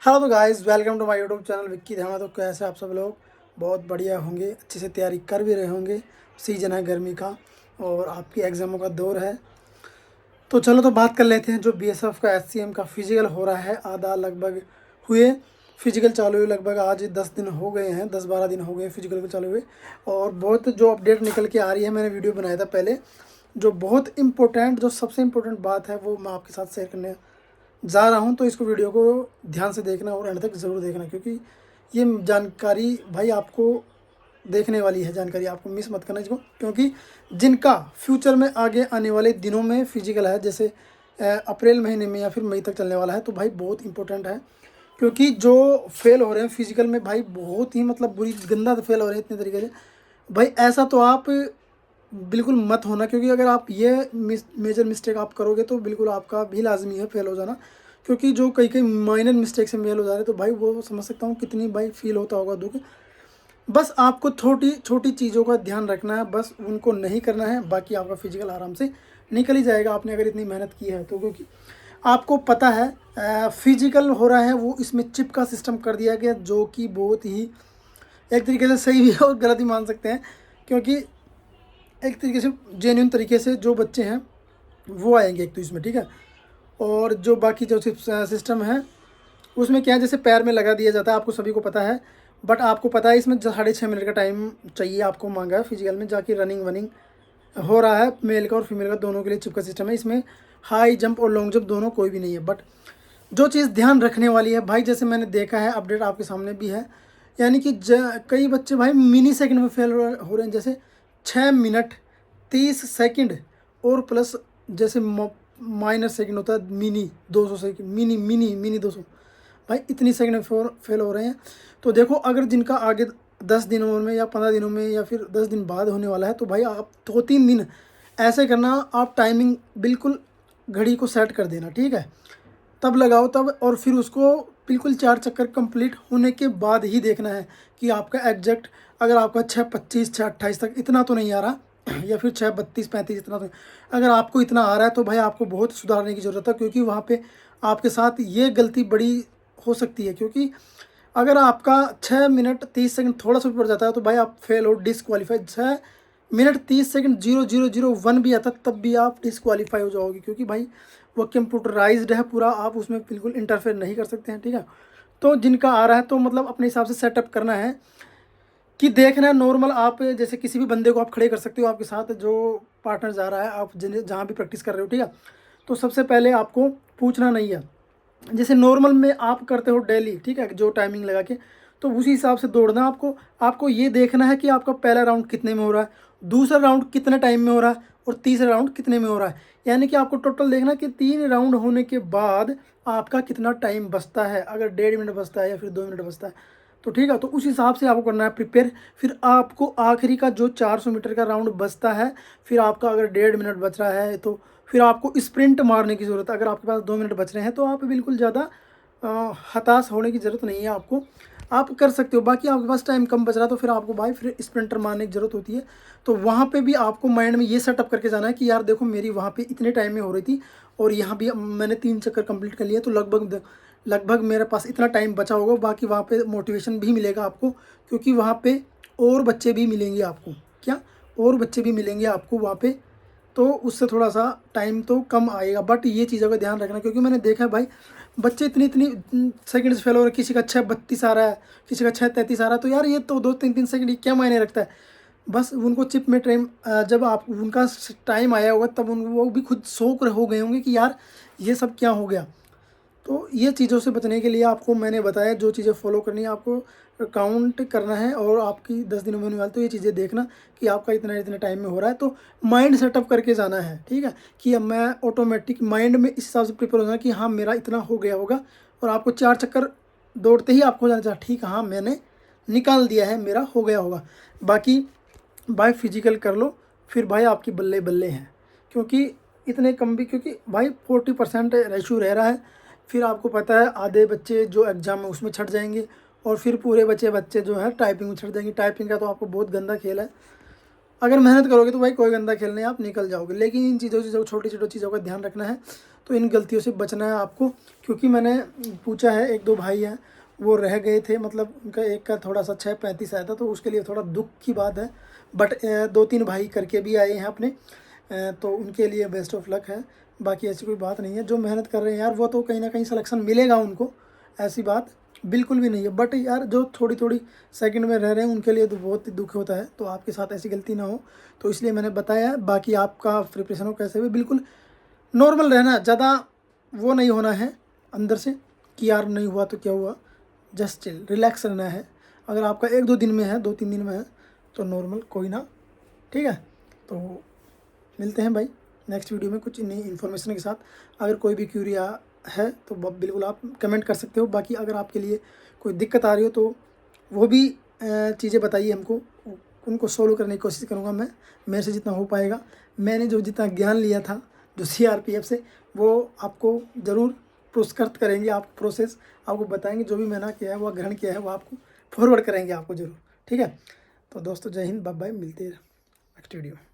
Hello तो guys, welcome to my YouTube channel Vicky Dhama. तो कैसे आप सब लोग? बहुत बढ़िया होंगे, अच्छे से तैयारी कर भी रहे होंगे। सीजन है गर्मी का और आपकी एग्ज़ामों का दौर है। तो चलो तो बात कर लेते हैं। जो बीएसएफ का एचसीएम का फिजिकल हो रहा है, आधा लगभग हुए फिजिकल चालू हुए। लगभग आज 10 दिन हो गए हैं, 10-12 दिन हो गए फिजिकल को चालू हुए। और बहुत जो अपडेट निकल के आ रही है, मैंने वीडियो बनाया था पहले। जो बहुत इम्पोर्टेंट, जो सबसे इम्पोर्टेंट बात है वो मैं आपके साथ शेयर करने जा रहा हूँ। तो इसको वीडियो को ध्यान से देखना और एंड तक ज़रूर देखना, क्योंकि ये जानकारी भाई आपको देखने वाली है। जानकारी आपको मिस मत करना इसको, क्योंकि जिनका फ्यूचर में आगे आने वाले दिनों में फिजिकल है, जैसे अप्रैल महीने में या फिर मई तक चलने वाला है, तो भाई बहुत इंपॉर्टेंट है। क्योंकि जो फेल हो रहे हैं फिजिकल में भाई, बहुत ही मतलब बुरी गंदा फेल हो रहे हैं इतने तरीके से। भाई ऐसा तो आप बिल्कुल मत होना, क्योंकि अगर आप ये मेजर मिस्टेक आप करोगे तो बिल्कुल आपका भी लाजमी है फेल हो जाना। क्योंकि जो कई कई माइनर मिस्टेक से फेल हो जा रहे हैं, तो भाई वो समझ सकता हूँ कितनी भाई फील होता होगा दुख। बस आपको छोटी छोटी चीज़ों का ध्यान रखना है, बस उनको नहीं करना है। बाकी आपका फिजिकल आराम से निकल ही जाएगा, आपने अगर इतनी मेहनत की है तो। क्योंकि आपको पता है फिजिकल हो रहा है, वो इसमें चिप का सिस्टम कर दिया गया, जो कि बहुत ही एक तरीके से सही भी है और गलत ही मान सकते हैं। क्योंकि एक तरीके से जेन्युइन तरीके से जो बच्चे हैं वो आएंगे एक तो इसमें, ठीक है। और जो बाकी जो सिस्टम है उसमें क्या है, जैसे पैर में लगा दिया जाता है, आपको सभी को पता है। बट आपको पता है इसमें 6.5 मिनट का टाइम चाहिए आपको मांगा है फिजिकल में, जाके रनिंग वनिंग हो रहा है। मेल का और फीमेल का दोनों के लिए चिप का सिस्टम है। इसमें हाई जंप और लॉन्ग जंप दोनों कोई भी नहीं है। बट जो चीज़ ध्यान रखने वाली है भाई, जैसे मैंने देखा है, अपडेट आपके सामने भी है, यानी कि कई बच्चे भाई मिनी सेकंड में फेल हो रहे हैं। जैसे 6 मिनट 30 सेकंड और प्लस जैसे माइनर सेकंड होता है, mini 200 second, mini mini mini 200, भाई इतनी सेकंड में फेल हो रहे हैं। तो देखो, अगर जिनका आगे 10 दिनों में या 15 दिनों में या फिर 10 दिन बाद होने वाला है, तो भाई आप 2-3 दिन ऐसे करना। आप टाइमिंग बिल्कुल घड़ी को सेट कर देना, ठीक है। तब लगाओ तब, और फिर उसको बिल्कुल 4 चक्कर कंप्लीट होने के बाद ही देखना है कि आपका एग्जैक्ट, अगर आपका 6:25 6:28 तक इतना तो नहीं आ रहा या फिर 6:32 35 इतना तो, अगर आपको इतना आ रहा है तो भाई आपको बहुत सुधारने की ज़रूरत है। क्योंकि वहाँ पे आपके साथ ये गलती बड़ी हो सकती है। क्योंकि अगर आपका 6 मिनट 30 सेकंड थोड़ा सा भी पड़ जाता है तो भाई आप फेल हो, डिसक्वालीफाइड। 6 मिनट 30 सेकंड 0001 भी आता तब भी आप डिसक्वालीफाई हो जाओगे, क्योंकि भाई वो कंप्यूटराइज्ड है पूरा, आप उसमें बिल्कुल इंटरफेयर नहीं कर सकते हैं, ठीक है। तो जिनका आ रहा है तो मतलब अपने हिसाब से सेटअप करना है कि देखना है नॉर्मल। आप जैसे किसी भी बंदे को आप खड़े कर सकते हो आपके साथ, जो पार्टनर जा रहा है, आप जिन्हें जहाँ भी प्रैक्टिस कर रहे हो, ठीक है। तो सबसे पहले आपको पूछना नहीं है, जैसे नॉर्मल में आप करते हो डेली, ठीक है, जो टाइमिंग लगा के, तो उसी हिसाब से दौड़ना आपको। आपको ये देखना है कि आपका पहला राउंड कितने में हो रहा है, दूसरा राउंड कितने टाइम में हो रहा है, और तीसरा राउंड कितने में हो रहा है। यानी कि आपको टोटल देखना कि 3 राउंड होने के बाद आपका कितना टाइम बचता है। अगर 1.5 मिनट बचता है या फिर 2 मिनट बचता है, तो ठीक है, तो उस हिसाब से आपको करना है प्रिपेयर। फिर आपको आखिरी का जो 400 मीटर का राउंड बचता है, फिर आपका अगर 1.5 मिनट बच रहा है, तो फिर आपको स्प्रिंट मारने की ज़रूरत है। अगर आपके पास 2 मिनट बच रहे हैं तो आप बिल्कुल ज़्यादा हताश होने की ज़रूरत नहीं है आपको, आप कर सकते हो। बाकी आपके पास टाइम कम बच रहा है तो फिर आपको भाई फिर स्प्रिंटर मारने की ज़रूरत होती है। तो वहाँ पे भी आपको माइंड में ये सेटअप करके जाना है कि यार देखो, मेरी वहाँ पे इतने टाइम में हो रही थी और यहाँ भी मैंने 3 चक्कर कंप्लीट कर लिया, तो लगभग लगभग मेरे पास इतना टाइम बचा होगा। बाकी वहाँ पे मोटिवेशन भी मिलेगा आपको, क्योंकि वहाँ पे और बच्चे भी मिलेंगे आपको। क्या? और बच्चे भी मिलेंगे आपको वहाँ पे, तो उससे थोड़ा सा टाइम तो कम आएगा। बट ये चीज़ों का ध्यान रखना, क्योंकि मैंने देखा है भाई, बच्चे इतनी इतनी सेकंड्स फेल हो रहे हैं। किसी का 6:32 आ रहा है, किसी का 6:33 आ रहा है। तो यार ये तो 2-3 सेकंड, ये क्या मायने रखता है। बस उनको चिप में टाइम, जब आप उनका टाइम आया होगा तब वो भी खुद शौक हो गए होंगे कि यार ये सब क्या हो गया। तो ये चीज़ों से बचने के लिए आपको मैंने बताया, जो चीज़ें फॉलो करनी है आपको, काउंट करना है। और आपकी 10 दिनों में होने वाली, तो ये चीज़ें देखना कि आपका इतना इतने टाइम में हो रहा है, तो माइंड सेटअप करके जाना है, ठीक है। कि अब मैं ऑटोमेटिक माइंड में इस हिसाब से प्रिपेयर हो जाना कि हाँ मेरा इतना हो गया होगा, और आपको 4 चक्कर दौड़ते ही आपको हो जाना चाहिए, ठीक है, हाँ मैंने निकाल दिया है, मेरा हो गया होगा। बाकी भाई फिजिकल कर लो, फिर भाई आपकी बल्ले बल्ले हैं। क्योंकि इतने कम भी, क्योंकि भाई 40% रेशो रह रहा है। फिर आपको पता है आधे बच्चे जो एग्ज़ाम में उसमें छट जाएंगे, और फिर पूरे बच्चे बच्चे जो है टाइपिंग में छट जाएंगे। टाइपिंग का तो आपको बहुत गंदा खेल है। अगर मेहनत करोगे तो भाई कोई गंदा खेल नहीं, आप निकल जाओगे। लेकिन इन चीज़ों छोटी छोटी चीज़ों का ध्यान रखना है। तो इन गलतियों से बचना है आपको, क्योंकि मैंने पूछा है, 1-2 भाई हैं वो रह गए थे, मतलब उनका एक का थोड़ा सा 6:35 आया था, तो उसके लिए थोड़ा दुख की बात है। बट 2-3 भाई करके भी आए हैं अपने, तो उनके लिए बेस्ट ऑफ लक है। बाकी ऐसी कोई बात नहीं है, जो मेहनत कर रहे हैं यार वो तो कहीं ना कहीं सिलेक्शन मिलेगा उनको, ऐसी बात बिल्कुल भी नहीं है। बट यार जो थोड़ी थोड़ी सेकंड में रह रहे हैं उनके लिए तो बहुत ही दुख होता है, तो आपके साथ ऐसी गलती ना हो, तो इसलिए मैंने बताया। बाकी आपका प्रिपरेशन हो कैसे भी बिल्कुल नॉर्मल रहना, ज़्यादा वो नहीं होना है अंदर से कि यार नहीं हुआ तो क्या हुआ, जस्ट चिल रिलैक्स रहना है। अगर आपका 1-2 दिन में है, 2-3 दिन में है तो नॉर्मल कोई ना, ठीक है। तो मिलते हैं भाई नेक्स्ट वीडियो में कुछ नई इन्फॉर्मेशन के साथ। अगर कोई भी क्यूरिया है तो बिल्कुल आप कमेंट कर सकते हो। बाकी अगर आपके लिए कोई दिक्कत आ रही हो तो वो भी चीज़ें बताइए हमको, उनको सोल्व करने की कोशिश करूँगा मैं, मेरे से जितना हो पाएगा। मैंने जो जितना ज्ञान लिया था जो CRPF से, वो आपको ज़रूर पुरस्कृत करेंगे, आप प्रोसेस आपको बताएंगे, जो भी मैंने किया है वो ग्रहण किया है वो आपको फॉरवर्ड करेंगे आपको ज़रूर, ठीक है। तो दोस्तों जय हिंद, बाय बाय, मिलते हैं नेक्स्ट वीडियो।